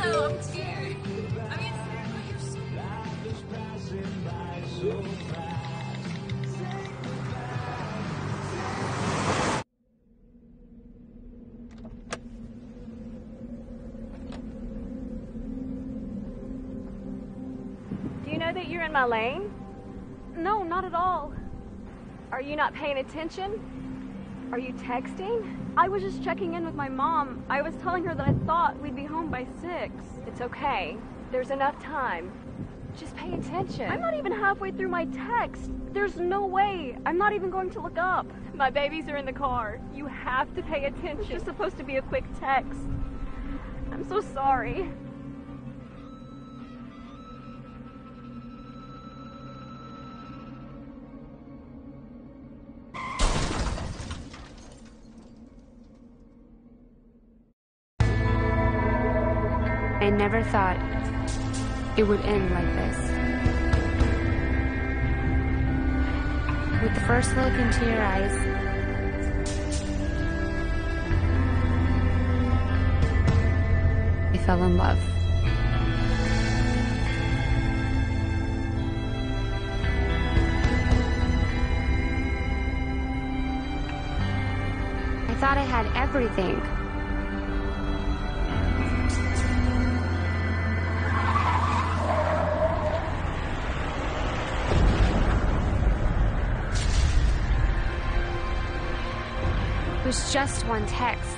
know, I'm scared. I mean, you're so... Do you know that you're in my lane? No, not at all. Are you not paying attention? Are you texting? I was just checking in with my mom. I was telling her that I thought we'd be home by 6. It's okay. There's enough time. Just pay attention. I'm not even halfway through my text. There's no way. I'm not even going to look up. My babies are in the car. You have to pay attention. It's just supposed to be a quick text. I'm so sorry. I never thought it would end like this. With the first look into your eyes, I fell in love. I thought I had everything. It was just one text.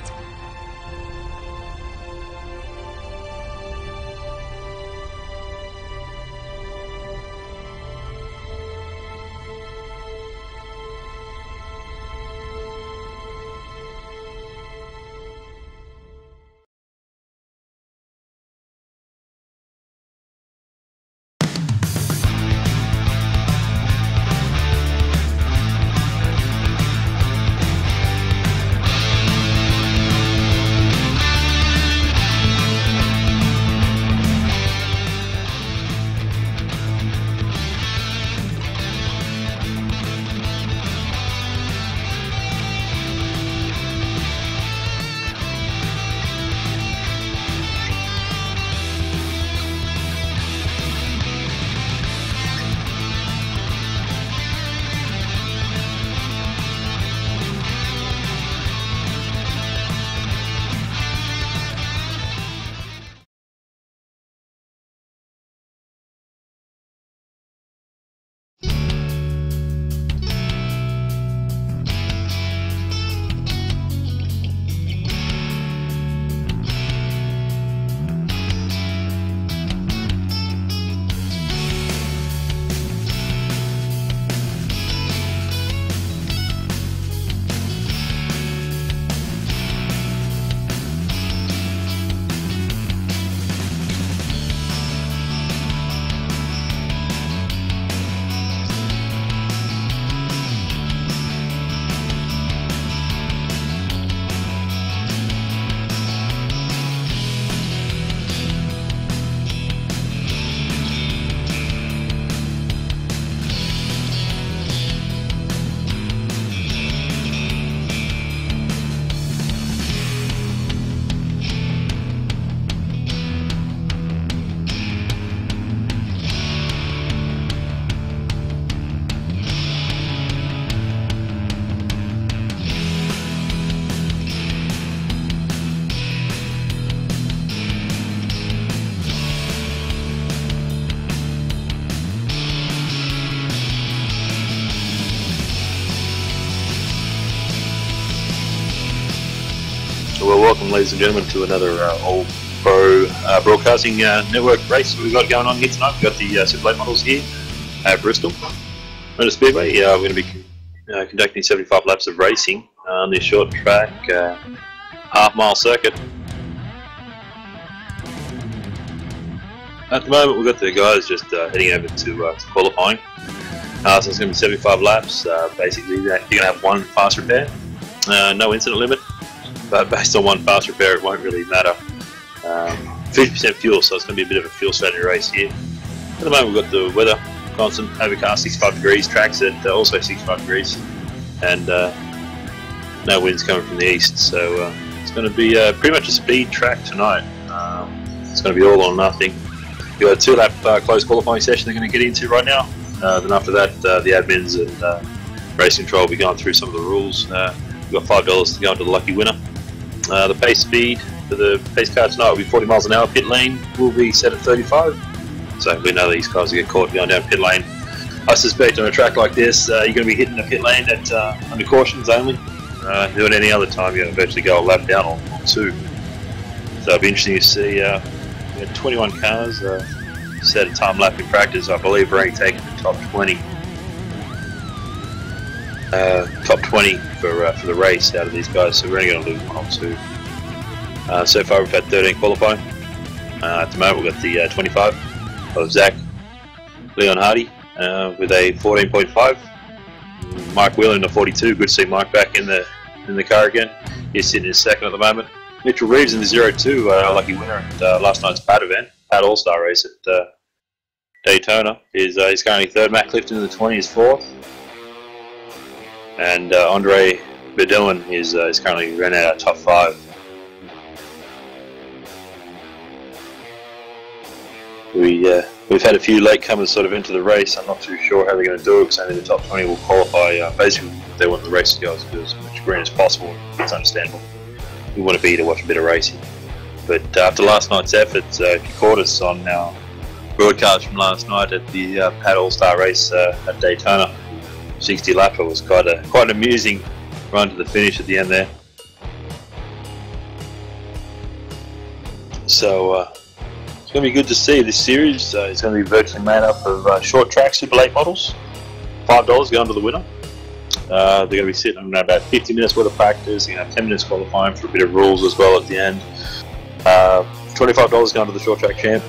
Well, welcome, ladies and gentlemen, to another All Pro Broadcasting Network race we've got going on here tonight. We've got the Super Late models here at Bristol Motor Speedway. We're going to be conducting 75 laps of racing on this short track, half-mile circuit. At the moment, we've got the guys just heading over to qualifying. So it's going to be 75 laps. Basically, you're going to have one fast repair, no incident limit. But based on one fast repair, it won't really matter. 50% fuel, so it's going to be a bit of a fuel strategy race here. At the moment, we've got the weather constant, overcast, 65 degrees, tracks at also 65 degrees, and no winds coming from the east. So it's going to be pretty much a speed track tonight. It's going to be all or nothing. We've got a 2-lap closed qualifying session they're going to get into right now. Then after that, the admins and race control will be going through some of the rules. We've got $5 to go into the lucky winner. The pace speed for the pace car tonight will be 40 miles an hour. Pit lane will be set at 35. So we know these cars will get caught going down pit lane. I suspect on a track like this, you're going to be hitting the pit lane at under cautions only. Doing any other time, you're going to virtually go a lap down on 2. So it'll be interesting to see. We had 21 cars set a time lap in practice. I believe we're only taking the top 20. Top 20 for the race out of these guys, so we're only going to lose 1 or 2. So far we've had 13 qualifying. At the moment we've got the 25 of Zach Leon Hardy with a 14.5. Mike Wheeler in the 42. Good to see Mike back in the car again. He's sitting in second at the moment. Mitchell Reeves in the 02, lucky winner at last night's Pad event, Pad All-Star race at Daytona. He's currently third. Matt Clifton in the 20 is fourth. And Andre Bedouin is currently ran out top 5. We've had a few latecomers sort of into the race. I'm not too sure how they're going to do it, because only the top 20 will qualify. Basically, they want the race to go as much green as possible. It's understandable. We want to be to watch a bit of racing. But after last night's efforts, if you caught us on our broadcast from last night at the Pad All-Star race at Daytona, 60 lapper was quite an amusing run to the finish at the end there. So it's going to be good to see this series. It's going to be virtually made up of short track Super Late models. $5 going to the winner. They're going to be sitting on about 50 minutes worth of practice. They're going to have 10 minutes qualifying for a bit of rules as well at the end. $25 going to the short track champ.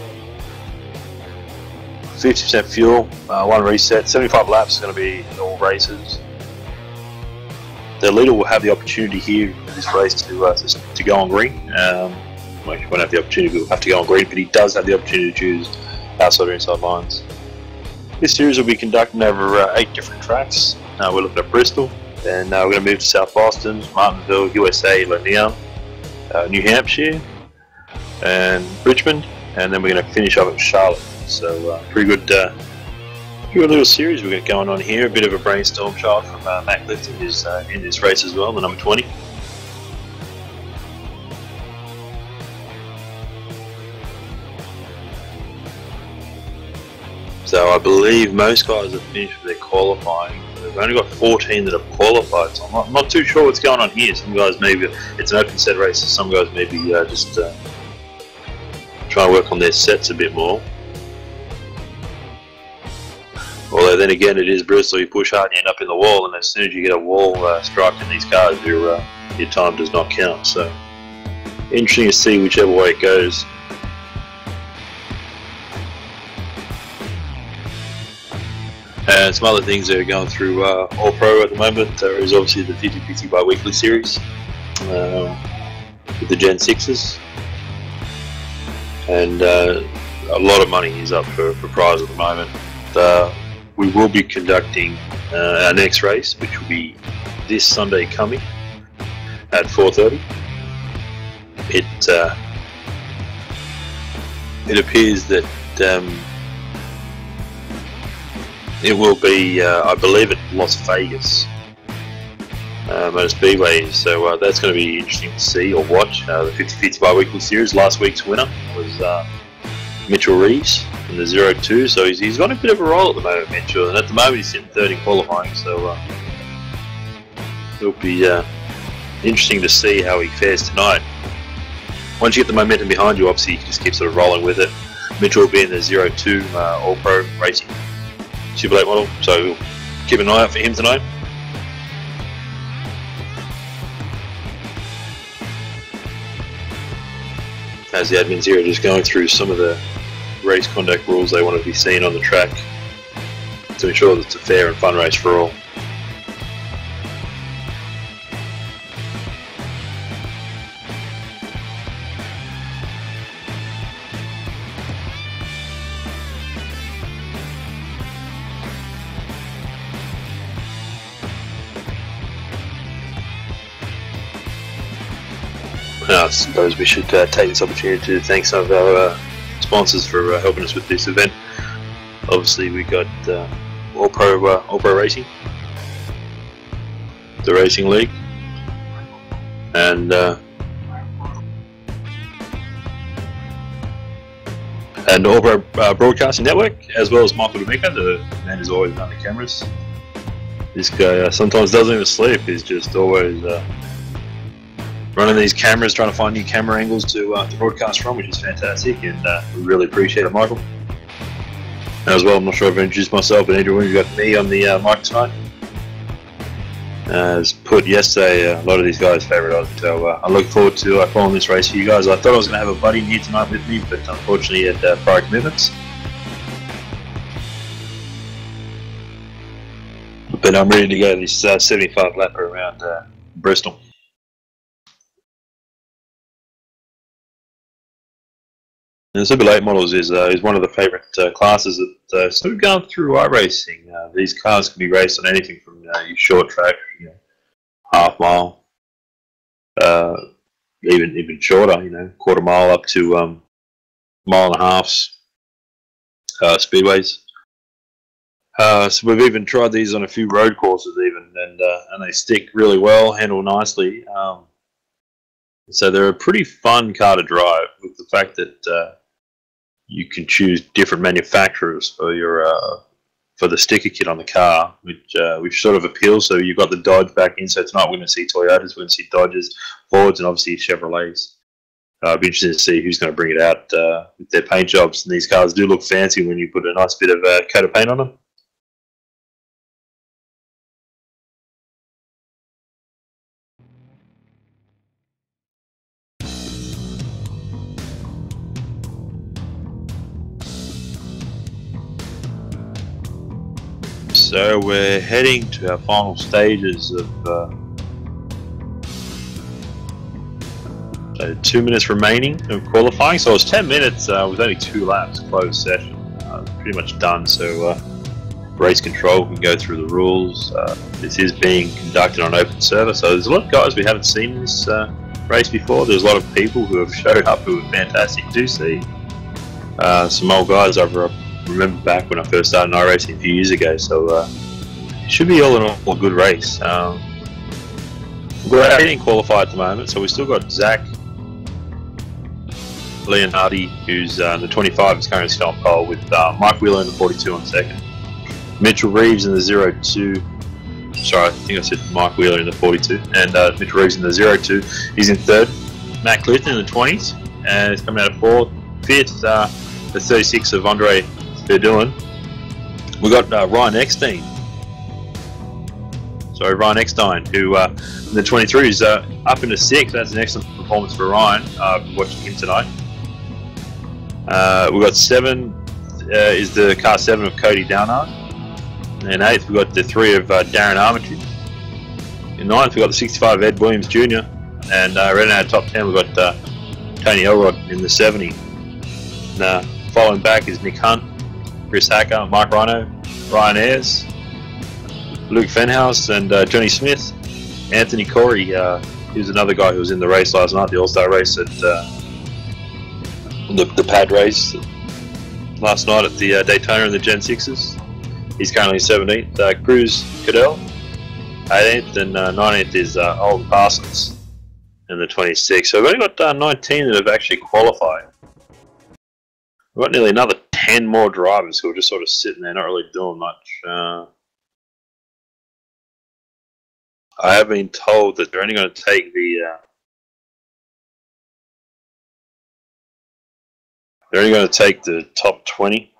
50% fuel, 1 reset, 75 laps is going to be in all races. The leader will have the opportunity here in this race to go on green. Well, he won't have the opportunity, we'll have to go on green, but he does have the opportunity to choose outside or inside lines. This series will be conducted over 8 different tracks. We're looking at Bristol, and we're going to move to South Boston, Martinsville, USA, Lanier, New Hampshire, and Richmond, and then we're going to finish up at Charlotte. So pretty good little series we've got going on here. A bit of a brainstorm child from Matt Clifton is in this race as well, the number 20. So I believe most guys have finished with their qualifying. We've only got 14 that have qualified, so I'm not too sure what's going on here. Some guys maybe, it's an open set race, so some guys maybe just try to work on their sets a bit more. Although then again, it is Bristol. You push hard and you end up in the wall, and as soon as you get a wall strike in these cars, your time does not count. So interesting to see whichever way it goes. And some other things that are going through All Pro at the moment. There is obviously the 50/50 bi-weekly series with the Gen 6s, and a lot of money is up for prize at the moment. We will be conducting our next race, which will be this Sunday coming at 4:30. It appears that it will be, I believe, at Las Vegas Motor Speedway. So that's going to be interesting to see or watch. The 50/50 bi-weekly series. Last week's winner was Mitchell Reeves in the 02, so he's got a bit of a roll at the moment, Mitchell, and at the moment he's sitting third in qualifying, so it'll be interesting to see how he fares tonight. Once you get the momentum behind you, obviously you can just keep sort of rolling with it. Mitchell will be in the 02 All Pro Racing Super Late model, so we'll keep an eye out for him tonight. As the admins here are just going through some of the race conduct rules they want to be seen on the track to ensure that it's a fair and fun race for all. I suppose we should take this opportunity to thank some of our sponsors for helping us with this event. Obviously, we got All Pro Racing, the Racing League, and All Pro Broadcasting Network, as well as Michael D'Amico, the man who's always on the cameras. This guy sometimes doesn't even sleep. He's just always running these cameras, trying to find new camera angles to broadcast from, which is fantastic, and we really appreciate it, Michael. As well, I'm not sure if I've introduced myself, but anyway, we've got me on the mic tonight. As put yesterday, a lot of these guys' favourite odds, so I look forward to following this race for you guys. I thought I was going to have a buddy here tonight with me, but unfortunately he had prior commitments. But I'm ready to go this 75 lap around Bristol. And the Super Late models is one of the favourite classes that sort of going through iRacing. These cars can be raced on anything from your short track, half mile, even shorter, quarter mile up to mile and a halfs, speedways. So we've even tried these on a few road courses and they stick really well, handle nicely. So they're a pretty fun car to drive, with the fact that you can choose different manufacturers for your for the sticker kit on the car, which sort of appeals. So you've got the Dodge back in. So tonight we're going to see Toyotas, we're going to see Dodges, Fords, and obviously Chevrolets. I'll be interested to see who's going to bring it out with their paint jobs. And these cars do look fancy when you put a nice bit of coat of paint on them. So we're heading to our final stages of 2 minutes remaining of qualifying. So it's 10 minutes with only 2 laps, closed session. Pretty much done. So race control can go through the rules. This is being conducted on open server. So there's a lot of guys we haven't seen this race before. There's a lot of people who have showed up who are fantastic to see. Some old guys over remember back when I first started iRacing a few years ago, so it should be all in all a good race. We're 18 qualified at the moment, so we've still got Zach Leonardi, who's the 25, is currently still on pole, with Mike Wheeler in the 42 on second. Mitchell Reeves in the 02. Sorry, I think I said Mike Wheeler in the 42, and Mitchell Reeves in the 02. He's in third. Matt Clifton in the 20s, and he's coming out of fourth. Fifth, the 36 of Andre Verdun. We got Ryan Eckstein. Sorry, Ryan Eckstein, who in the 23 is up into 6th. That's an excellent performance for Ryan. Watching him tonight. We got 7 is the car 7 of Cody Downard. In 8th, we got the 3 of Darren Armitage. In 9th, we got the 65 of Ed Williams Jr. And right now, top 10, we got Tony Elrod in the 70. And, following back is Nick Hunt, Chris Hacker, Mike Rhino, Ryan Ayres, Luke Fenhouse, and Johnny Smith. Anthony Corey, he was another guy who was in the race last night, the All-Star race at the pad race last night at the Daytona in the Gen 6s. He's currently 17th. Cruz Cadell, 18th, and 19th is Alden Parsons in the 26th. So we've only got 19 that have actually qualified. We've got nearly another 10 more drivers who are just sort of sitting there, not really doing much. I have been told that they're only going to take the top 20.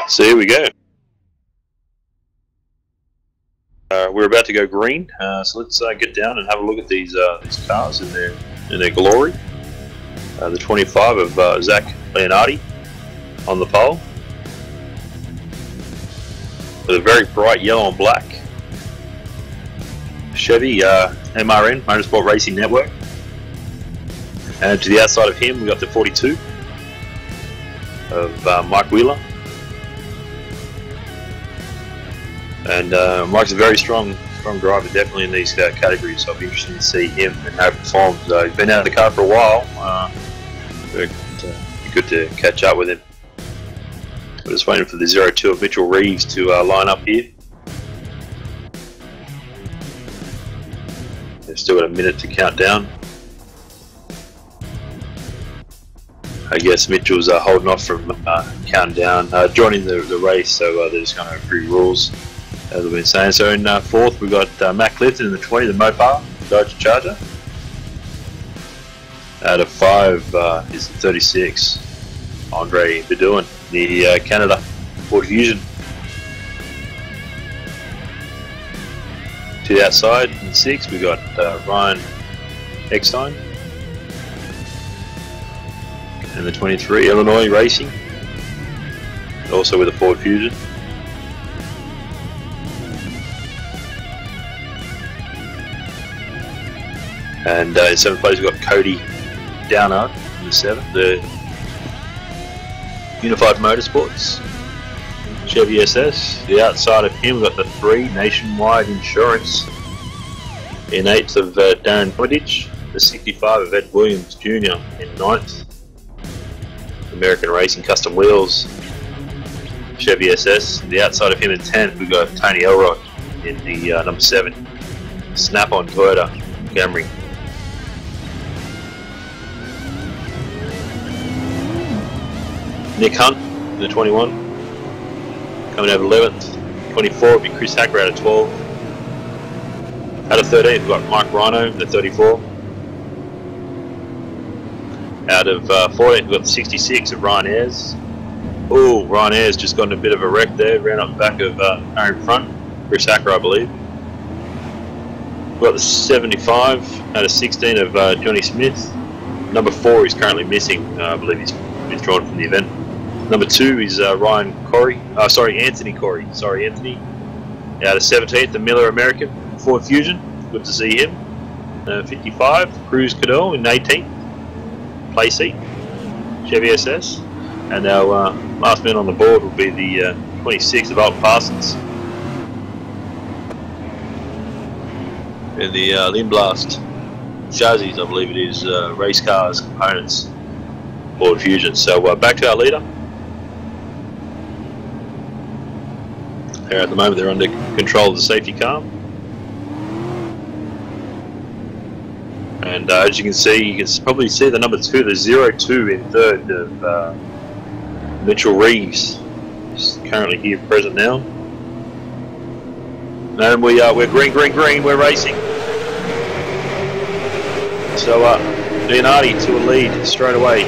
So here we go. We're about to go green, so let's get down and have a look at these cars in their glory. The 25 of Zach Leonardi on the pole, with a very bright yellow and black Chevy MRN, Motorsport Racing Network. And to the outside of him, we got the 42 of Mike Wheeler. And Mike's a very strong driver, definitely in these categories. So I'll be interested to see him and how he performs. He's been out of the car for a while. It'd be good to catch up with him. We're just waiting for the 02 of Mitchell Reeves to line up here. They've still got a minute to count down. I guess Mitchell's holding off from counting down, joining the race, so they're just going to agree rules, as I've been saying. So in fourth, we've got Matt Clifton in the 20, the Mopar Dodge Charger. Out of 5 is the 36, Andre Bedouin, the Canada Ford Fusion. To the outside, in 6, we've got Ryan Eckstein. And the 23, Illinois Racing, also with a Ford Fusion. And in 7th place we've got Cody Downard in the 7th, the Unified Motorsports Chevy SS. The outside of him we've got the 3, Nationwide Insurance. In 8th of Darren Wooditch, the 65 of Ed Williams Jr. in 9th. American Racing Custom Wheels Chevy SS. The outside of him in 10th we've got Tony Elrod in the number 7 Snap-on Toyota Camry. Nick Hunt in the 21 coming out of 11th. 24 will be Chris Hacker out of 12. Out of 13 we've got Mike Rhino in the 34. Out of 14, we've got the 66 of Ryan Ayres. Oh, Ryan Ayres just got in a bit of a wreck there, ran up the back of Aaron Front, Chris Hacker, I believe. We've got the 75 out of 16 of Johnny Smith. Number 4 is currently missing, I believe he's withdrawn from the event. Number 2 is Anthony Corey. Sorry, Anthony. Out of 17th, the Miller American Ford Fusion. Good to see him. 55, Cruz Cadell in 18th. Play seat, Chevy SS, and our last man on the board will be the 26 of Alton Parsons in the Lindblast chassis, I believe it is, race cars components, Ford Fusion. So back to our leader. There at the moment they're under control of the safety car. And as you can see, you can probably see the number 2, the 02 in 3rd of Mitchell Reeves. He's currently here present now. And we're green, we're racing. So Leonardi to a lead straight away.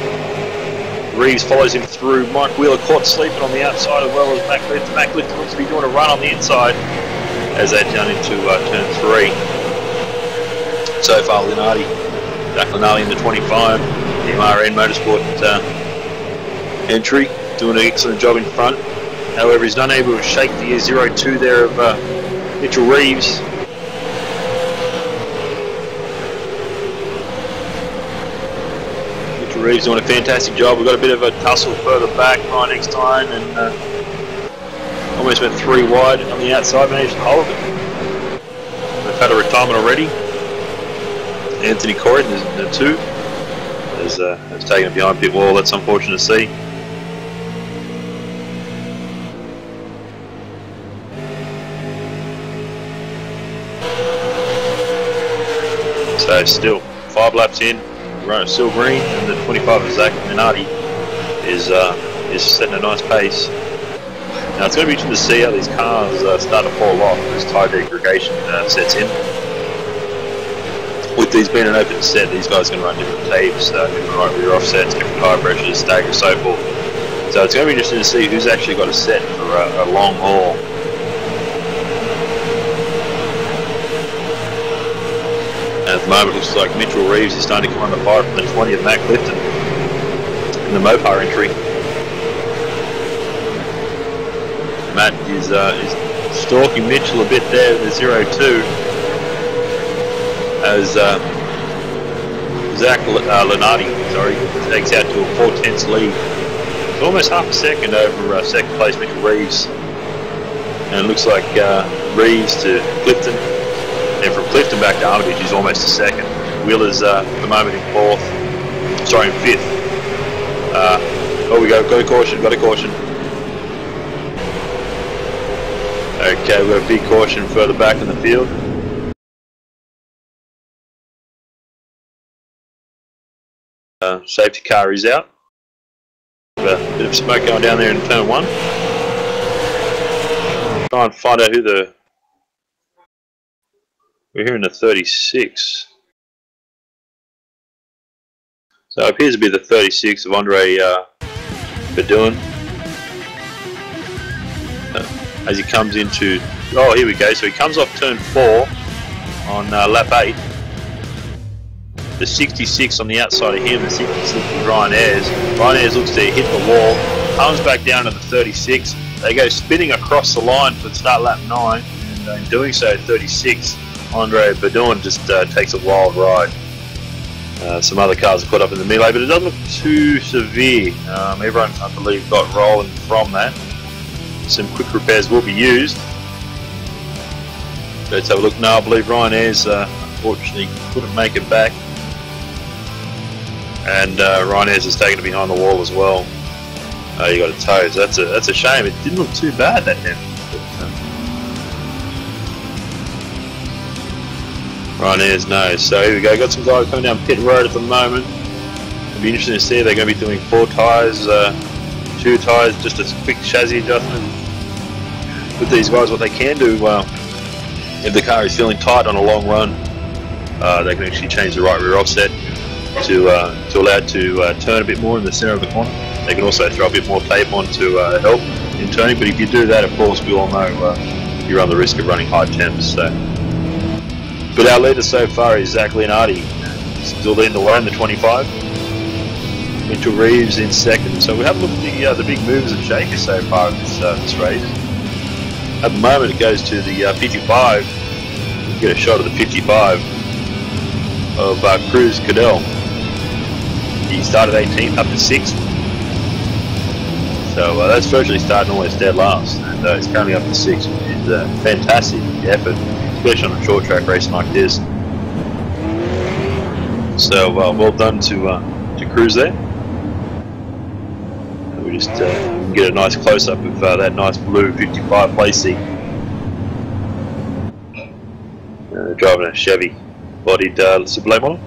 Reeves follows him through. Mike Wheeler caught sleeping on the outside as well as Matt Clifton. Matt Clifton looks to be doing a run on the inside as they turn into turn 3. So far, Jack Linardi in the 25, the MRN Motorsport entry, doing an excellent job in front. However, he's unable to shake the 02 there of Mitchell Reeves. Mitchell Reeves doing a fantastic job. We've got a bit of a tussle further back, Ryan Eckstein, and almost went 3 wide on the outside, managed to hold it. They've had a retirement already. Anthony Corey, the 2, has taken it behind pit wall. That's unfortunate to see. So still 5 laps in, still green, and the 25 of Zach Minardi is setting a nice pace. Now it's going to be interesting to see how these cars start to fall off as tire degradation sets in. With these being an open set, these guys can run different tapes, different right rear offsets, different tyre pressures, stagger, so forth. So it's going to be interesting to see who's actually got a set for a long haul. And at the moment, it looks like Mitchell Reeves is starting to come under fire from the 20 of Matt Clifton in the Mopar entry. Matt is stalking Mitchell a bit there with the 02. As Zach Lenardi, takes out to a 4/10 lead. It's almost half a second over second place Mitchell Reeves. And it looks like Reeves to Clifton, and from Clifton back to Armitage is almost a second. Wheeler's at the moment in 4th, sorry, in 5th. Oh, we got a caution, Okay, we've got a big caution further back in the field. Safety car is out. A bit of smoke going down there in turn 1. Try and find out who the... We're hearing the 36. So it appears to be the 36 of Andre Bedouin. As he comes into... Oh, here we go. So he comes off turn 4 on lap 8. The 66 on the outside of him, the 66 is Ryan Ayres. Ryan Ayres looks to hit the wall, comes back down to the 36. They go spinning across the line for the start lap 9, and in doing so, 36, Andre Bedouin just takes a wild ride. Some other cars are caught up in the melee, but it doesn't look too severe. Everyone, I believe, got rolling from that. Some quick repairs will be used. Let's have a look. No, I believe Ryan Ayres unfortunately couldn't make it back. And Ryan Ayres is taking it behind the wall as well. You got a tow. So that's a shame. It didn't look too bad that time. Ryan Ayres knows. So here we go. Got some guys coming down pit road at the moment. It'll be interesting to see. They're going to be doing 4 tyres, 2 tyres, just a quick chassis adjustment. With these guys, what they can do, if the car is feeling tight on a long run, they can actually change the right rear offset to allow it to turn a bit more in the centre of the corner. They can also throw a bit more tape on to help in turning, but if you do that, of course, we all know you run the risk of running high temps. So. But our leader so far is Zach Leonardi, still leading the way in the 25. Mitchell Reeves in 2nd. So we have a look at the big movers and shakers so far in this race. At the moment, it goes to the 55. We'll get a shot of the 55 of Cruz Cadell. He started 18th up to 6th. So that's virtually starting almost dead last. And it's currently up to 6th, which is a fantastic effort, especially on a short track racing like this. So well done to Cruz there. We just get a nice close-up of that nice blue 55 place seat. Driving a Chevy bodied Superlate model.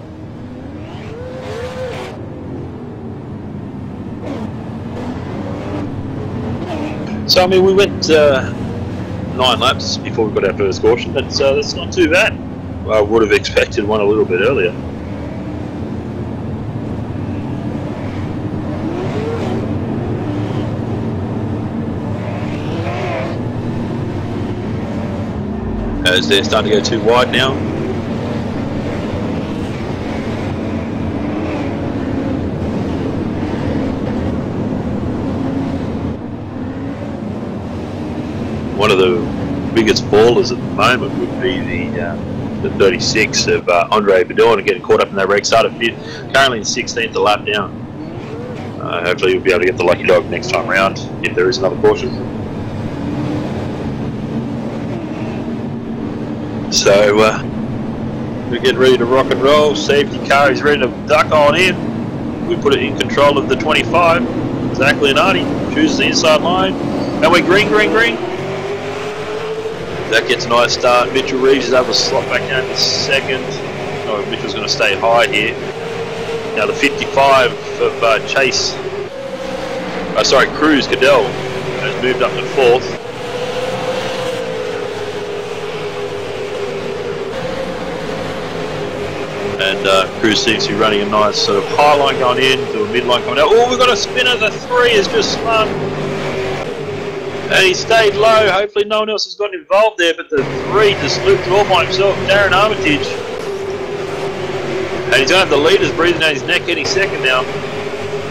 So I mean, we went 9 laps before we got our first caution. That's not too bad. I would have expected one a little bit earlier. As they're starting to go too wide now. One of the biggest ballers at the moment would be the 36 of Andre Bedouin and getting caught up in that wreck. Started currently in 16th, a lap down. Hopefully he'll be able to get the lucky dog next time round if there is another caution. So we're getting ready to rock and roll. Safety car is ready to duck on in. We put it in control of the 25. Zach Leonardi chooses the inside line. And we're green. That gets a nice start. Mitchell Reeves is able to slot back down to 2nd. Oh, Mitchell's going to stay high here. Now the 55 of Cruz Cadell has moved up to 4th. And Cruz seems to be running a nice sort of high line going in, to a mid line coming out. Oh, we've got a spinner. The 3 has just spun. And he stayed low. Hopefully no one else has gotten involved there, but the 3 just looped all by himself. Darren Armitage. And he's going to have the leaders breathing down his neck, getting 2nd now.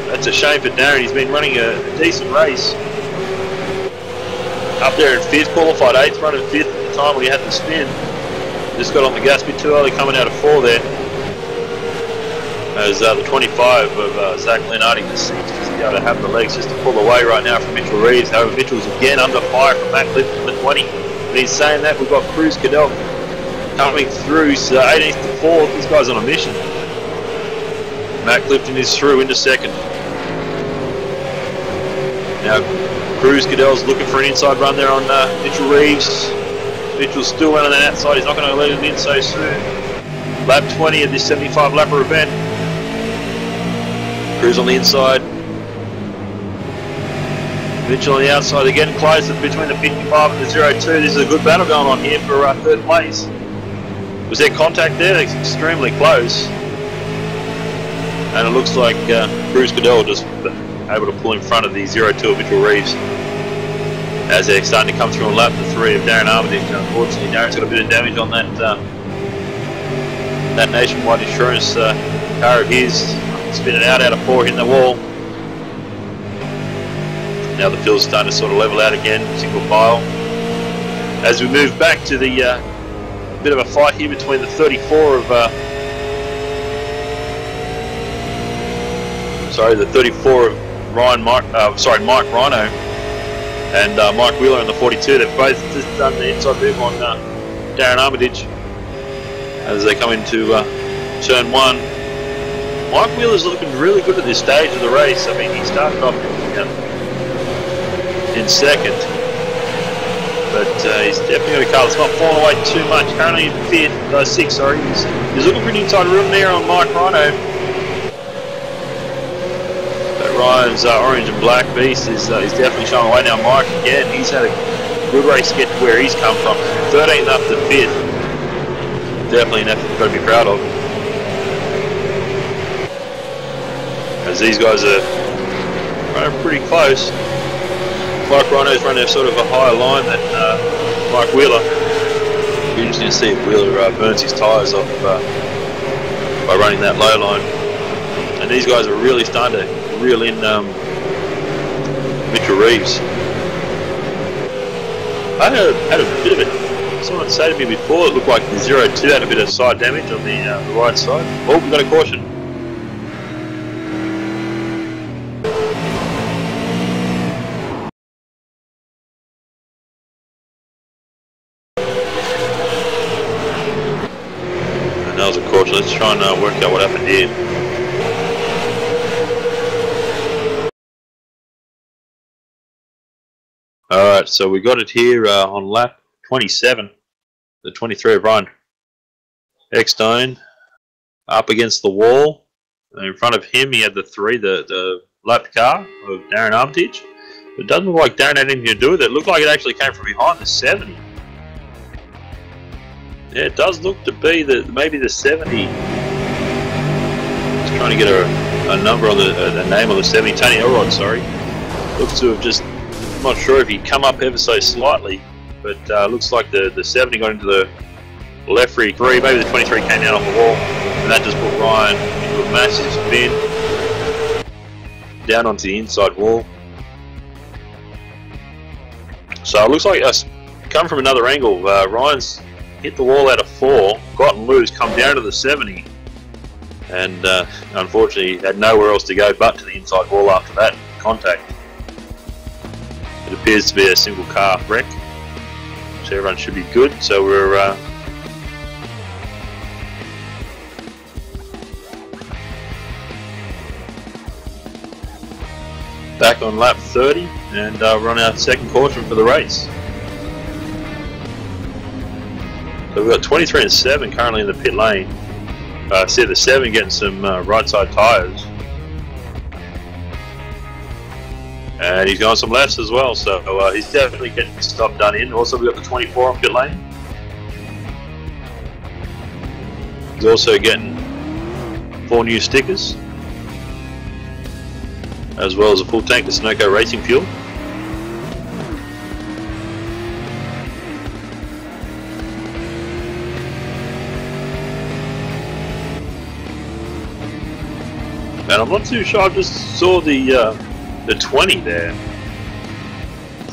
That's a shame for Darren. He's been running a decent race. Up there in 5th, qualified 8th, running 5th at the time when he had the spin. Just got on the gas a bit too early, coming out of 4 there. As the 25 of Zach Leonardi just seems to be able to have the legs just to pull away right now from Mitchell Reeves. However, Mitchell's again under fire from Matt Clifton, the 20. And he's saying that we've got Cruz Cadell coming through, so 18th to 4th. This guy's on a mission. Matt Clifton is through into second. Now Cruz Cadell's looking for an inside run there on Mitchell Reeves. Mitchell's still running that outside. He's not going to let it in so soon. Lap 20 of this 75 lapper event. Cruz on the inside. Mitchell on the outside. They're getting closer between the 55 and the 02. This is a good battle going on here for third place. Was there contact there? It's extremely close. And it looks like Cruz Cadell just able to pull in front of the 02 of Mitchell Reeves as they're starting to come through on lap 3 of Darren Armitage. Unfortunately, Darren's got a bit of damage on that that Nationwide Insurance car of his. Spinning out of 4, hitting the wall. Now the field's starting to sort of level out again, single file. As we move back to the bit of a fight here between the 34 of the 34 of Mike Rhino and Mike Wheeler in the 42. They've both just done the inside move on Darren Armitage as they come into turn 1. Mike Wheeler's looking really good at this stage of the race. I mean, he started off in second, but he's definitely got a car that's not falling away too much. Currently in 6th, sorry. He's looking pretty inside room there on Mike Rhino. But Ryan's orange and black beast is definitely showing away now. Mike again, he's had a good race to get to where he's come from. 13th up to 5th. Definitely an effort you've got to be proud of. As these guys are running pretty close. Mike Rhino's running sort of a higher line than Mike Wheeler. You're just going to see if Wheeler burns his tyres off by running that low line. And these guys are really starting to reel in Mitchell Reeves. I had a bit of it. Someone say to me before it looked like the 02 had a bit of side damage on the right side. Oh, we've got a caution. That was a caution. Let's try and work out what happened here. Alright, so we got it here on lap 27. The 23 of Ryan Eckstein up against the wall. In front of him he had the 3, the lapped car of Darren Armitage. But it doesn't look like Darren had anything to do with it. It looked like it actually came from behind the 70. Yeah, it does look to be maybe the 70. Just trying to get a number on the name on the 70. Tony Elrod, sorry. Looks to have just, I'm not sure if he'd come up ever so slightly, but looks like the 70 got into the left rear 3. Maybe the 23 came down off the wall, and that just put Ryan into a massive spin down onto the inside wall. So it looks like us come from another angle. Ryan's hit the wall out of 4, gotten loose, come down to the 70, and unfortunately had nowhere else to go but to the inside wall after that contact. It appears to be a single car wreck, so everyone should be good. So we're back on lap 30 and run our second caution for the race. So we've got 23 and 7 currently in the pit lane. See the 7 getting some right side tyres. And he's going some lefts as well, so he's definitely getting his stuff done in. Also we've got the 24 on pit lane. He's also getting 4 new stickers, as well as a full tank of Sunoco racing fuel. And I'm not too sure, I just saw the 20 there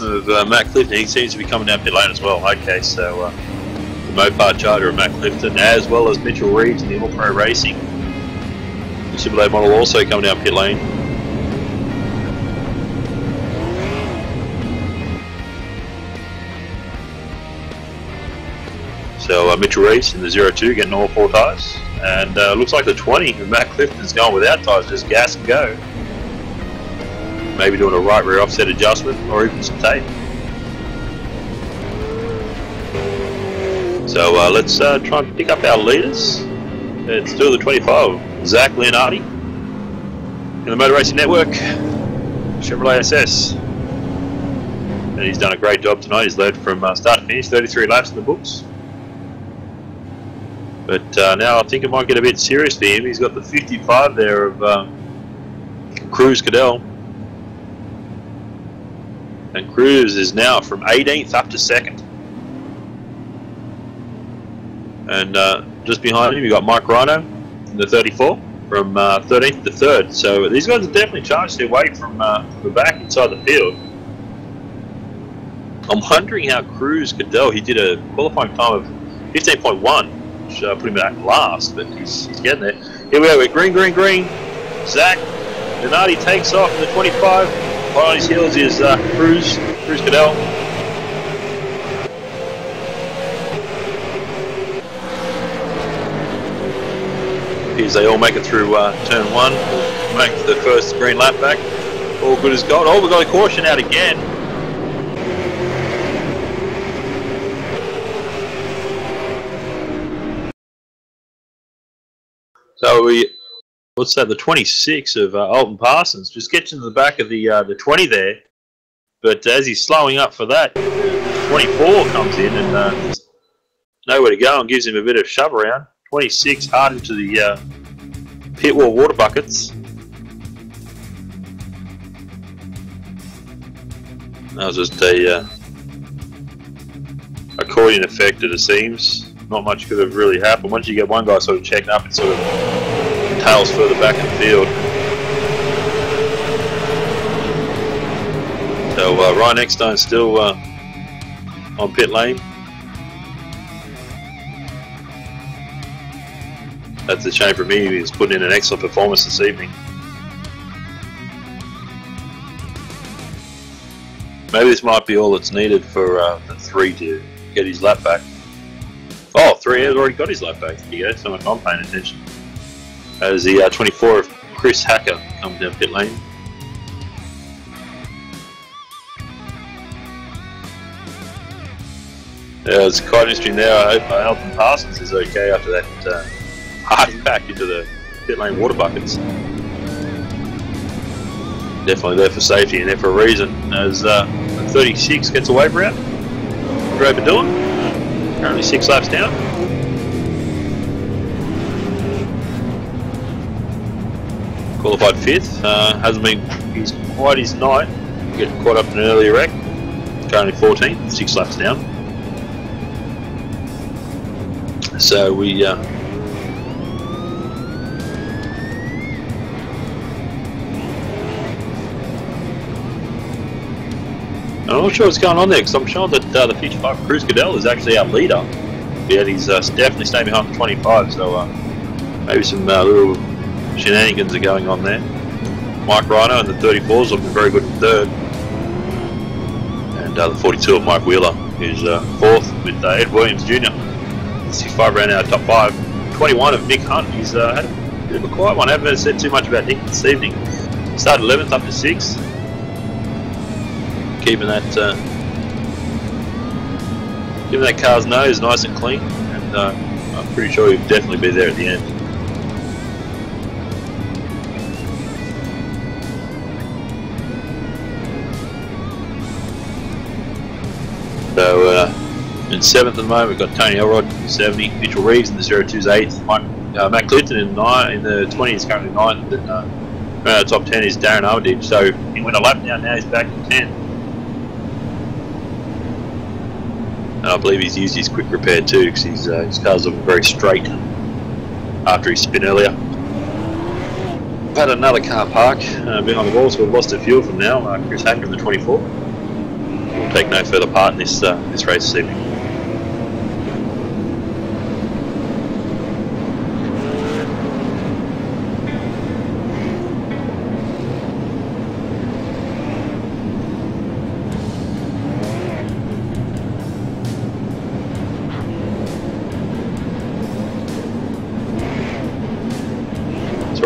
of Matt Clifton. He seems to be coming down pit lane as well. Okay, so the Mopar Charger of Matt Clifton, as well as Mitchell Reeves in the All Pro Racing the Superlate model, also coming down pit lane. So Mitchell Reese in the 02 getting all 4 tyres. And looks like the 20 of Matt Clifton's going without tyres, just gas and go. Maybe doing a right rear offset adjustment or even some tape. So let's try and pick up our leaders. It's still the 25, Zach Leonardi in the Motor Racing Network, Chevrolet SS. And he's done a great job tonight. He's led from start to finish, 33 laps in the books. But now I think it might get a bit serious for him. He's got the 55 there of Cruz Cadell. And Cruz is now from 18th up to 2nd. And just behind him, you've got Mike Rhino in the 34 from 13th to 3rd. So these guys are definitely charged their way from the back inside the field. I'm wondering how Cruz Cadell, he did a qualifying time of 15.1, which put him at last, but he's getting there. Here we go, we're green. Zach Leonardi takes off in the 25. On his heels is Cruz Cadell. As they all make it through turn 1, make the first green lap back. All good as gold. Oh, we've got a caution out again. So what's that? The 26 of Alton Parsons just gets into the back of the 20 there. But as he's slowing up for that, 24 comes in and there's nowhere to go and gives him a bit of shove around. 26 hard into the pit wall water buckets. That was just a accordion effect at the seams. Not much could have really happened. Once you get one guy sort of checked up, it sort of tails further back in the field. So Ryan Eckstone's still on pit lane. That's a shame for me. He's putting in an excellent performance this evening. Maybe this might be all that's needed for the 3 to get his lap back. Oh, 3 has already got his lap back. There you go, so I'm paying attention. As the 24 of Chris Hacker comes down pit lane. Yeah, it's quite interesting there. I hope Alton Parsons is okay after that hard impact into the pit lane water buckets. Definitely there for safety and there for a reason. As 36 gets a wave route. Andrew Badouin, currently 6 laps down. Qualified 5th. Hasn't been quite his night. Getting caught up in an earlier wreck. Currently 14th, 6 laps down. So we I'm not sure what's going on there because I'm sure that the 55 Cruz Cadell is actually our leader. Yet he's definitely staying behind the 25, so maybe some little shenanigans are going on there. Mike Rhino and the 34 is looking very good in 3rd. And the 42 of Mike Wheeler is 4th with Ed Williams Jr. 65 ran out of top 5. 21 of Nick Hunt. He's had a bit of a quiet one. I haven't said too much about Nick this evening. Started 11th up to 6th. Keeping that car's nose nice and clean, and I'm pretty sure he'll definitely be there at the end. So in 7th at the moment we've got Tony Elrod 70, Mitchell Reeves in the 02's 8th, Matt Clifton in the 20 is currently 9th, and top 10 is Darren Armitage. So he went a lap down, now he's back to 10. And I believe he's used his quick repair too, because his car's looking very straight after his spin earlier. We've had another car park behind the wall, so we've lost a few of them now. Chris Hacker in the 24. We'll take no further part in this race this evening.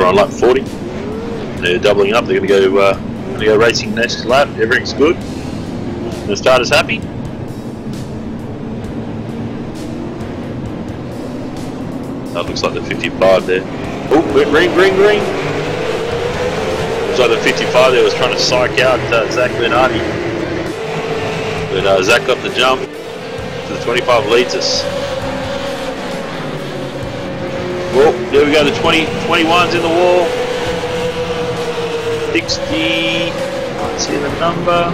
We're on lap 40. They're doubling up. They're going to go racing next lap. Everything's good. The starter's happy. That looks like the 55 there. Oh, green. Looks like the 55 there was trying to psych out Zach Bernardi. But Zach got the jump. So the 25 leads us. Well, there we go, the 21's in the wall. 60, can't see the number.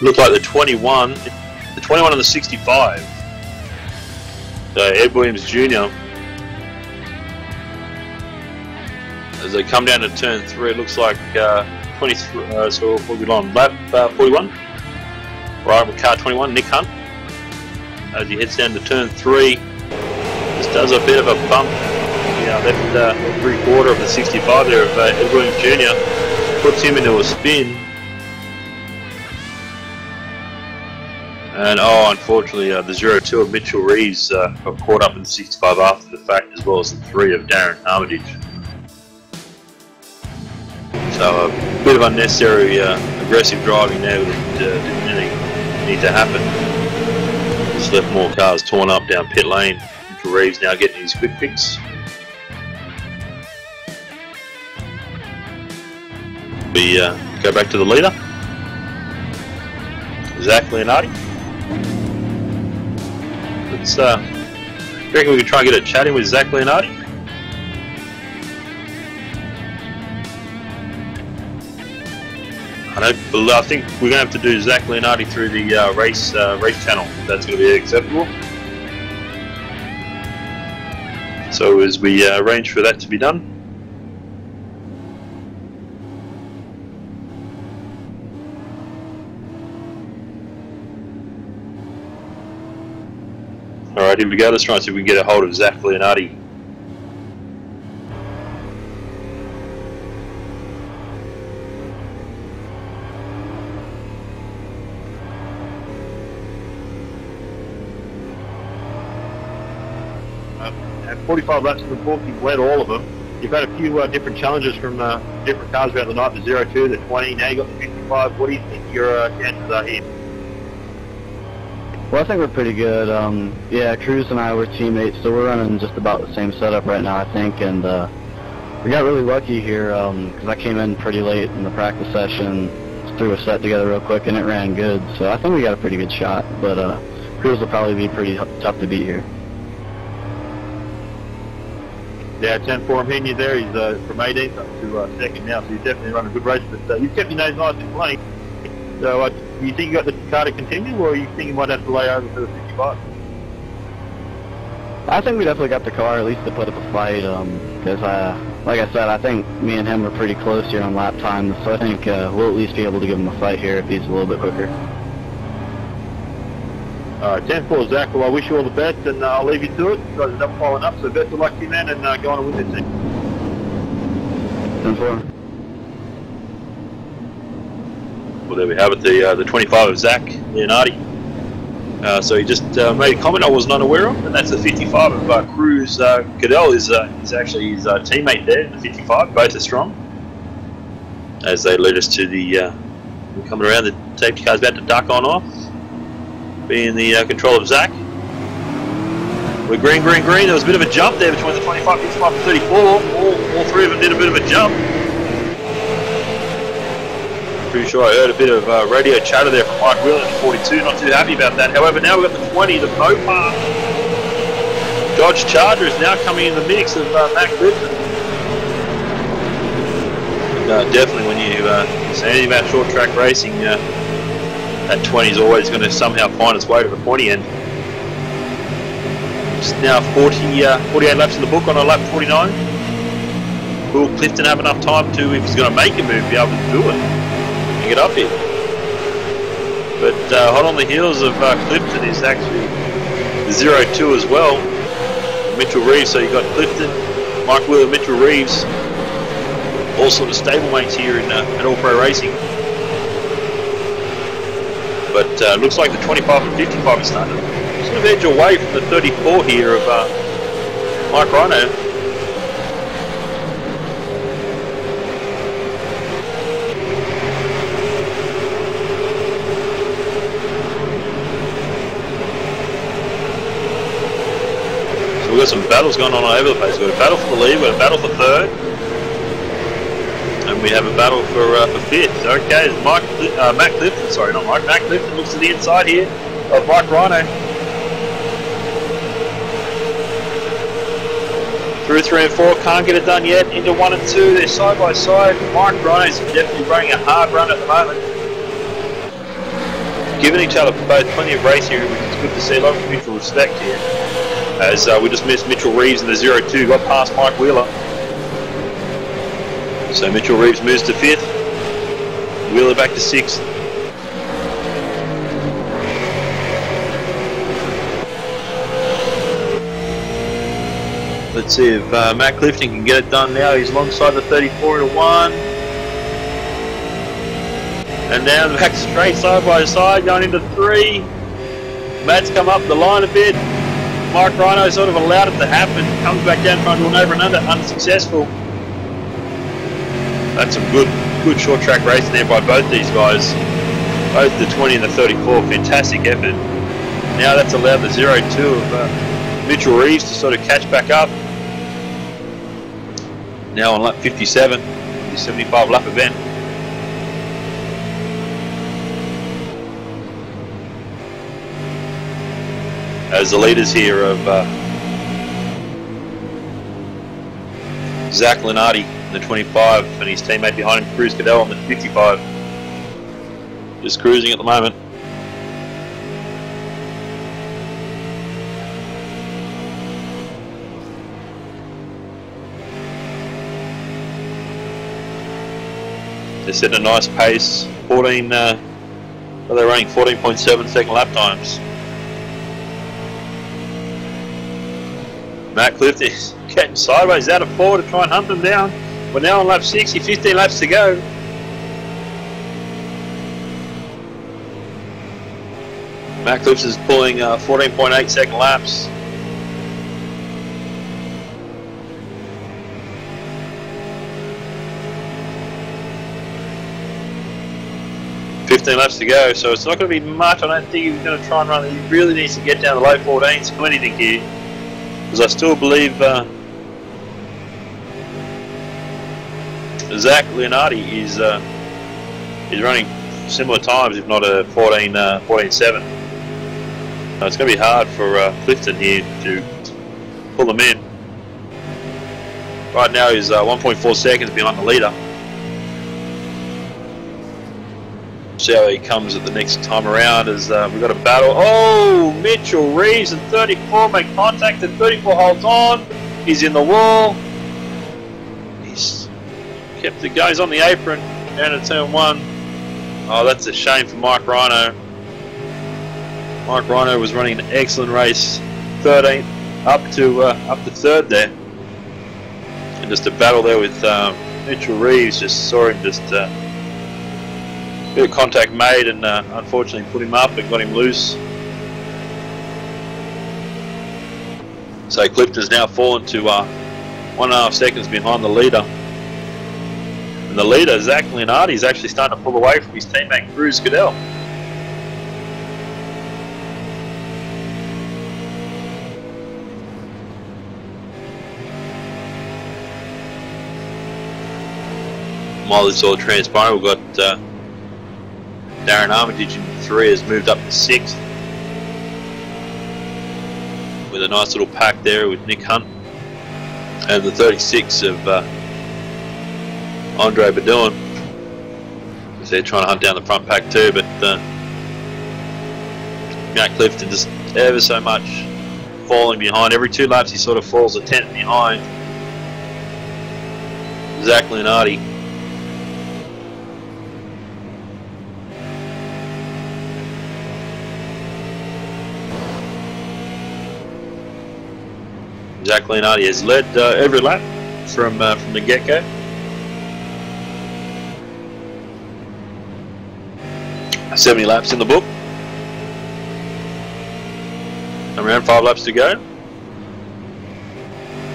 Looked like the 21 and the 65. So Ed Williams Jr. As they come down to turn 3, it looks like 23, so we'll be on lap 41. Right with car 21, Nick Hunt. As he heads down to turn 3, just does a bit of a bump. Left 3/4 of the 65 there of Ed Williams Jr. Puts him into a spin. And unfortunately, the 02 of Mitchell Reeves got caught up in the 65 after the fact, as well as the 3 of Darren Armitage. So a bit of unnecessary aggressive driving there that didn't really need to happen. Just left more cars torn up down pit lane. Mitchell Reeves now getting his quick fix. We go back to the leader, Zach Leonardi. Let's reckon we could try and get a chat in with Zach Leonardi. I think we're going to have to do Zach Leonardi through the race channel. That's going to be acceptable. So as we arrange for that to be done. Alright, here we go. Let's try and see if we can get a hold of Zach Leonardi. At 45 laps of the book, you've led all of them. You've had a few different challenges from different cars throughout the night, the 02, the 20, now you got the 55. What do you think your chances are here? Well, I think we're pretty good. Yeah, Cruz and I were teammates, so we're running just about the same setup right now, I think, and we got really lucky here because I came in pretty late in the practice session, threw a set together real quick, and it ran good, so I think we got a pretty good shot, but Cruz will probably be pretty tough to beat here. Yeah, 10-4, I'm hitting you there. He's from 18th up to second now, so he's definitely running a good race, but you've kept your nose nice and clean. So do you think you got the car to continue, or you think you might have to lay over for the 55? I think we definitely got the car at least to put up a fight, because like I said, I think me and him are pretty close here on lap time, so I think we'll at least be able to give him a fight here if he's a little bit quicker. Alright, 10-4, Zach. Well, I wish you all the best, and I'll leave you to it. You guys are double following up, so best of luck to you, man, and go on and win this thing. 10-4. Well, there we have it, the 25 of Zach Leonardi. So he just made a comment I was not aware of, and that's the 55 of Cruz Cadell is actually his teammate there, the 55. Both are strong. As they lead us to the coming around, the safety car's about to duck on off. Be in the control of Zach. We're green. There was a bit of a jump there between the 25, 55 and 34. All three of them did a bit of a jump. Pretty sure I heard a bit of radio chatter there from Mike Wheeler in the 42. Not too happy about that. However, now we've got the 20, the Mopar Dodge Charger is now coming in the mix of Matt Clifton. Definitely when you say anything about short track racing, that 20 is always going to somehow find its way to the pointy end. Just now 48 laps in the book on a lap 49. Will Clifton have enough time to, if he's going to make a move, be able to do it and get up here? But hot on the heels of Clifton is actually the 02 as well, Mitchell Reeves. So you've got Clifton, Mike Wheeler, Mitchell Reeves, all sort of stablemates here in All Pro Racing. But looks like the 25 and 55 is starting to sort of edge away from the 34 here of Mike Rhino. So we've got some battles going on all over the place. We've got a battle for the lead, we've got a battle for third, and we have a battle for fifth. Okay, Matt Clifton, sorry, not Mike. Matt Clifton looks to the inside here of Mike Rhino. Through 3 and 4, can't get it done yet. Into 1 and 2, they're side by side. Mike Rhino's definitely running a hard run at the moment. Giving each other both plenty of race here, which is good to see. A lot of mutual respect here. As we just missed Mitchell Reeves in the 0-2, got past Mike Wheeler. So Mitchell Reeves moves to 5th. Wheeler back to 6th. Let's see if Matt Clifton can get it done now. He's alongside the 34 to 1. And now back straight side by side, going into 3. Matt's come up the line a bit. Mike Rhino sort of allowed it to happen. Comes back down front to an over and under, unsuccessful. That's a good short track racing there by both these guys. Both the 20 and the 34, fantastic effort. Now that's allowed the 0-2 of Mitchell Reeves to sort of catch back up. Now on lap 57, the 75 lap event. As the leaders here of Zach Lenardi in the 25 and his teammate behind him, Cruz Cadell on the 55. Just cruising at the moment. They're setting a nice pace. 14. They're running 14.7 second lap times. Matt Clifton is getting sideways out of 4 to try and hunt them down. We're now on lap 60, 15 laps to go. Matt Clifton is pulling 14.8 second laps. Laps to go, so it's not going to be much. I don't think he's going to try and run. He really needs to get down the low 14s to anything here, because I still believe Zach Leonardi is running similar times, if not a 14.7. It's going to be hard for Clifton here to pull them in. Right now he's 1.4 seconds behind the leader. See how he comes at the next time around as we've got a battle. Oh, Mitchell Reeves and 34 make contact, and 34 holds on. He's in the wall. He's kept the guys on the apron down at turn 1. Oh, that's a shame for Mike Rhino. Mike Rhino was running an excellent race, 13th up to 3rd there, and just a battle there with Mitchell Reeves. Just saw him just. Bit of contact made, and unfortunately put him up and got him loose. So Clifton's now fallen to 1.5 seconds behind the leader. And the leader, Zach Leonardi, is actually starting to pull away from his teammate Cruz Cadell. While this is all transpiring, we've got Darren Armitage in 3 has moved up to 6th with a nice little pack there with Nick Hunt and the 36 of Andre Badouin. They're trying to hunt down the front pack too, but Matt Clifton just ever so much falling behind. Every 2 laps he sort of falls a tenth behind Zach Leonardi. Zach Leonardi has led every lap from the get-go. "70 laps in the book. around, 5 laps to go.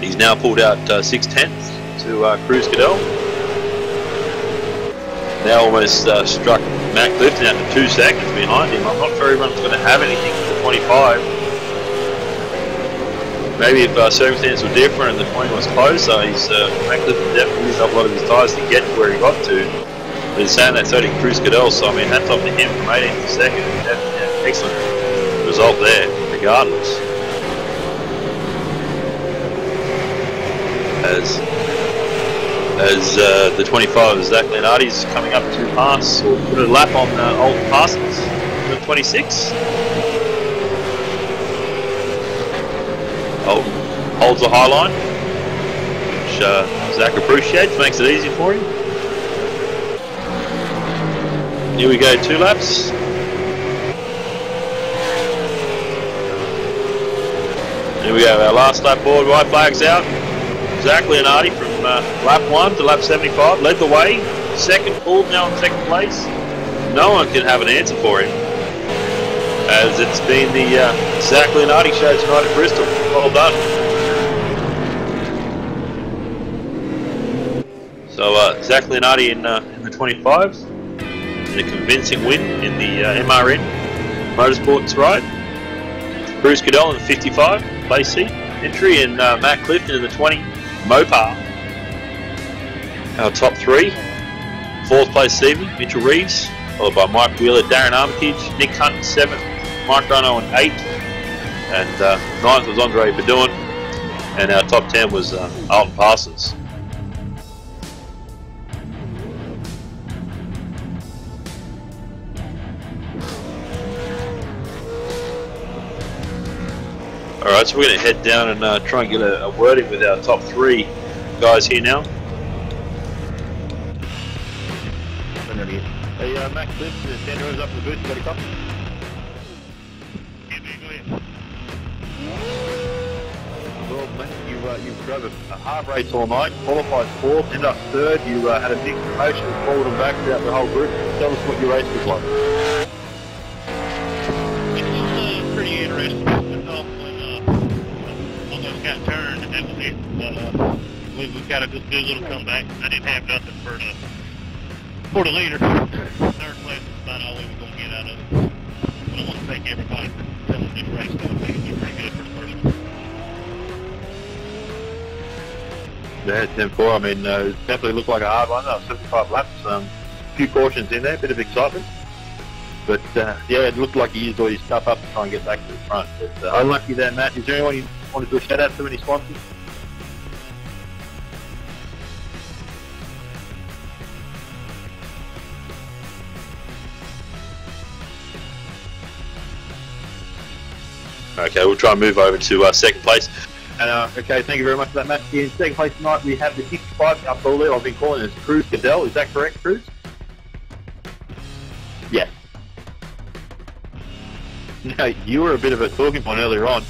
He's now pulled out 6/10 to Cruz Cadell. Now almost struck Matt Clifton out to 2 seconds behind him. I'm not sure everyone's going to have anything for the 25. Maybe if circumstances were different and the 20 was closer, Matt Clifton definitely used up a lot of his tyres to get to where he got to. But he's saying that 30 Cruz Cadell, so I mean, hats off to him from 18th to 2nd. Definitely an excellent result there, regardless. As the 25 Zach Leonardi's coming up to pass or put a lap on Old Parsons, the 26. Old holds the high line, which Zach appreciates, makes it easy for him. Here we go, 2 laps. Here we go, our last lap board, white flags out. Zach Leonardi from lap 1 to lap 75 led the way. 2nd pulled, now in 2nd place. No one can have an answer for him, as it's been the Zach Leonardi show tonight at Bristol. Well done. So Zach Leonardi in the 25s, and a convincing win in the MRN Motorsports ride. Cruz Cadell in the 55, place C entry, and Matt Clifton in the 20 Mopar. Our top 3. 4th place Stephen, Mitchell Reeves, followed by Mike Wheeler, Darren Armitage, Nick Hunt in 7th, Mike Rono in 8th, and 9th was Andre Bedouin, and our top 10 was Alton Parsons. Alright, so we're going to head down and try and get a wording with our top 3 guys here now. Hey, Max Clifton, the 10 rows up in the booth, you got a copy? Well, Matt, you drove a hard race all night, qualified 4th, ended up 3rd, you had a big promotion, forward and back throughout the whole group. Tell us what your race was like. It was pretty interesting. When almost got turned, and that was it. But we got a good little comeback. I didn't have nothing for the leader. 3rd place is about all we were going to get out of it. But I want to thank everybody for telling this race going to be pretty good for the first one. Yeah, 10-4. I mean, it definitely looked like a hard one. 75 laps, a few cautions in there, a bit of excitement. But yeah, it looked like he used all his stuff up to try and get back to the front. But unlucky there, Matt. Is there anyone you wanted to shout out to, any sponsors? Okay, we'll try and move over to 2nd place. And, okay, thank you very much for that, Matt. In 2nd place tonight, we have the 65 up there. I've been calling it Cruz Cadell. Is that correct, Cruz? Yes. Now, you were a bit of a talking point earlier on.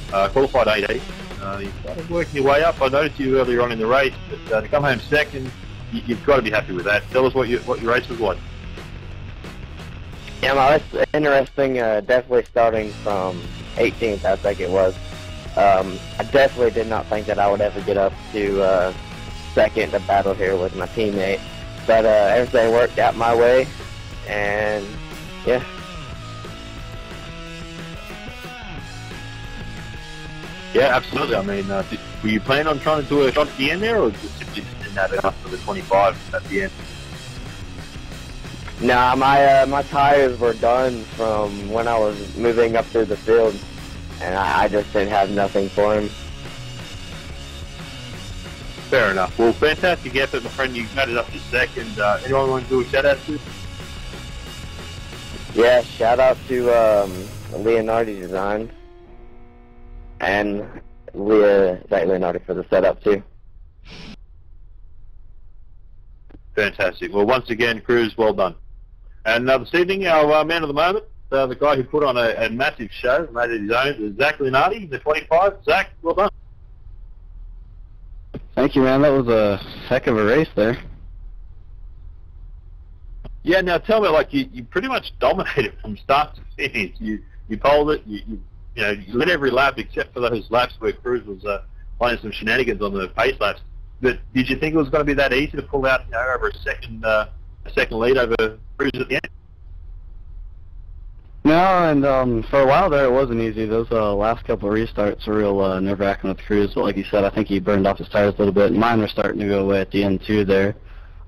Qualified 18. You started working your way up. I noticed you earlier on in the race, but to come home 2nd, you've got to be happy with that. Tell us what your race was like. Yeah, my race was interesting. Definitely starting from 18th, I think it was. I definitely did not think that I would ever get up to 2nd to battle here with my teammate. But everything worked out my way, and yeah. Yeah, absolutely. I mean, were you planning on trying to do a shot at the end there, or just simply didn't have enough for the 25 at the end? Nah, my tires were done from when I was moving up through the field, and I just didn't have nothing for him. Fair enough. Well, fantastic effort, my friend. You made it up to 2nd. Anyone want to do a shout out to? Yeah, shout out to Leonardi Design and Zach Leonardi for the setup too. Fantastic. Well, once again, Cruz, well done. And this evening, our man of the moment, the guy who put on a massive show, made it his own, Zach Leonardi, the 25. Zach, well done. Thank you, man. That was a heck of a race there. Yeah, now tell me, like, you pretty much dominated from start to finish. You polled it, you you know, you led every lap except for those laps where Cruz was playing some shenanigans on the pace laps. But did you think it was going to be that easy to pull out, you know, over a second lead over Cruz at the end? No, and for a while there it wasn't easy. Those last couple of restarts were real nerve-wracking with Cruz, but like you said, I think he burned off his tires a little bit. Mine were starting to go away at the end too there.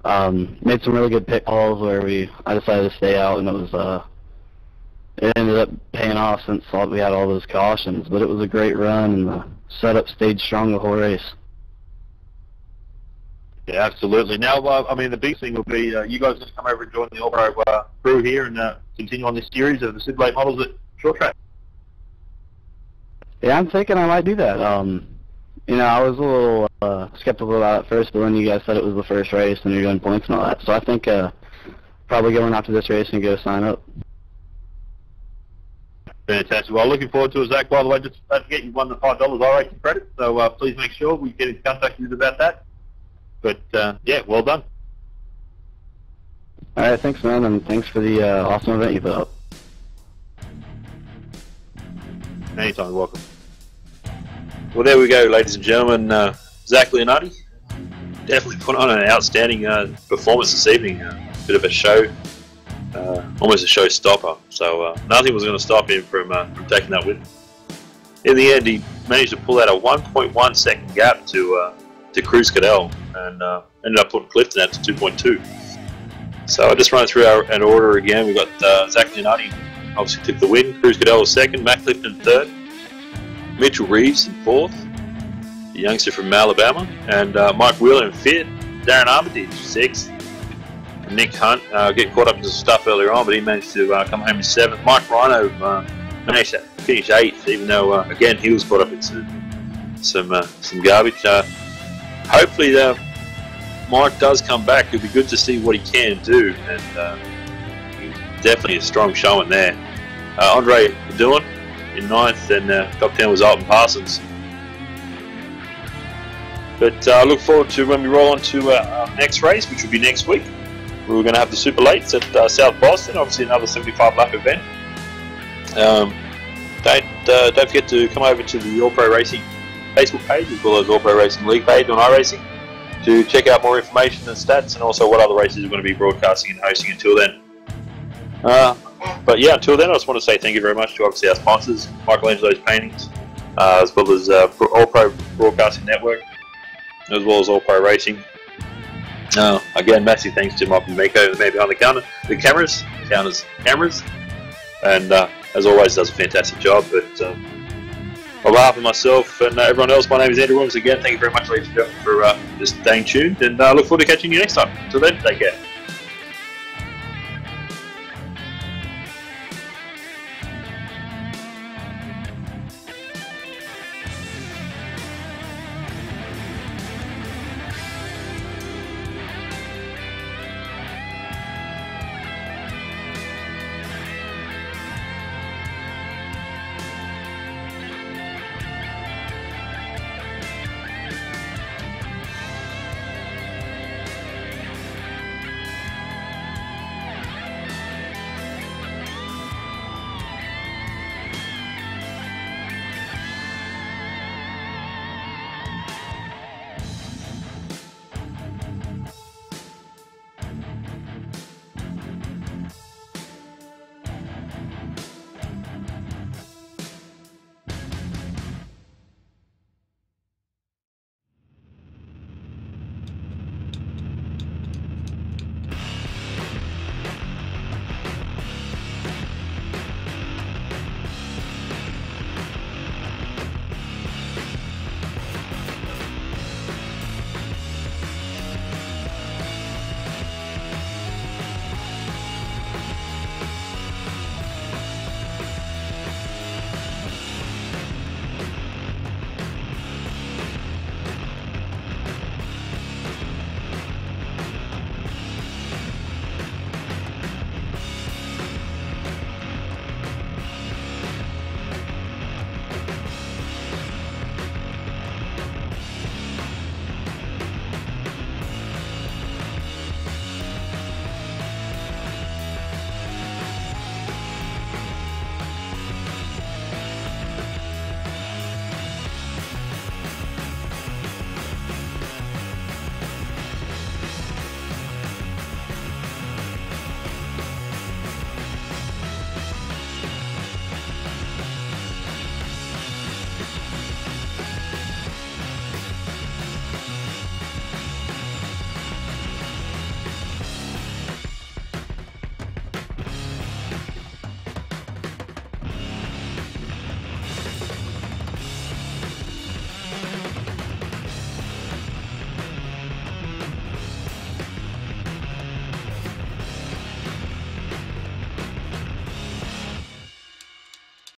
Made some really good pit calls where I decided to stay out, and it ended up paying off since we had all those cautions. But it was a great run, and the setup stayed strong the whole race. Yeah, absolutely. Now, I mean, the big thing will be you guys just come over and join the All-Pro crew here and continue on this series of the Super Late models at short track. Yeah, I'm thinking I might do that. You know, I was a little skeptical about it first, but then you guys said it was the first race and you're doing points and all that. So I think probably going after this race and go sign up. Fantastic. Well, looking forward to it, Zach. By the way, just don't forget you won the $5 iRacing credit, so please make sure we get in contact with you about that. But, yeah, well done. All right, thanks, man, and thanks for the awesome event you put up. Anytime, welcome. Well, there we go, ladies and gentlemen. Zach Leonardi definitely put on an outstanding performance this evening. Bit of a show, almost a showstopper. So nothing was going to stop him from taking that win. In the end, he managed to pull out a 1.1 second gap to Cruz Cadell, and ended up putting Clifton out to 2.2. So I just run through an order again. We've got Zach Leonardi obviously took the win. Cruz Cadell was second. Matt Clifton third. Mitchell Reeves in fourth. The youngster from Alabama. And Mike Wheeler in fifth. Darren Armitage sixth. And Nick Hunt getting caught up in some stuff earlier on, but he managed to come home in seventh. Mike Rhino managed to finish eighth, even though again he was caught up in some garbage. Hopefully Mike does come back. It'll be good to see what he can do, and definitely a strong showing there. Andre Dillon in ninth, and top 10 was Alton Parsons. But I look forward to when we roll on to our next race, which will be next week. We're going to have the Super Lates at South Boston, obviously another 75-lap event. Don't forget to come over to the All Pro Racing Facebook page as well as All Pro Racing League page on iRacing to check out more information and stats, and also what other races are going to be broadcasting and hosting until then. But yeah, until then, I just want to say thank you very much to obviously our sponsors, Michelangelo's Paintings, as well as All Pro Broadcasting Network, as well as All Pro Racing. Again, massive thanks to Mike and Miko, the man behind the cameras, and as always, does a fantastic job. But on behalf of myself and everyone else, my name is Andrew Williams. Again, thank you very much, ladies and gentlemen, for just staying tuned, and I look forward to catching you next time. Until then, take care.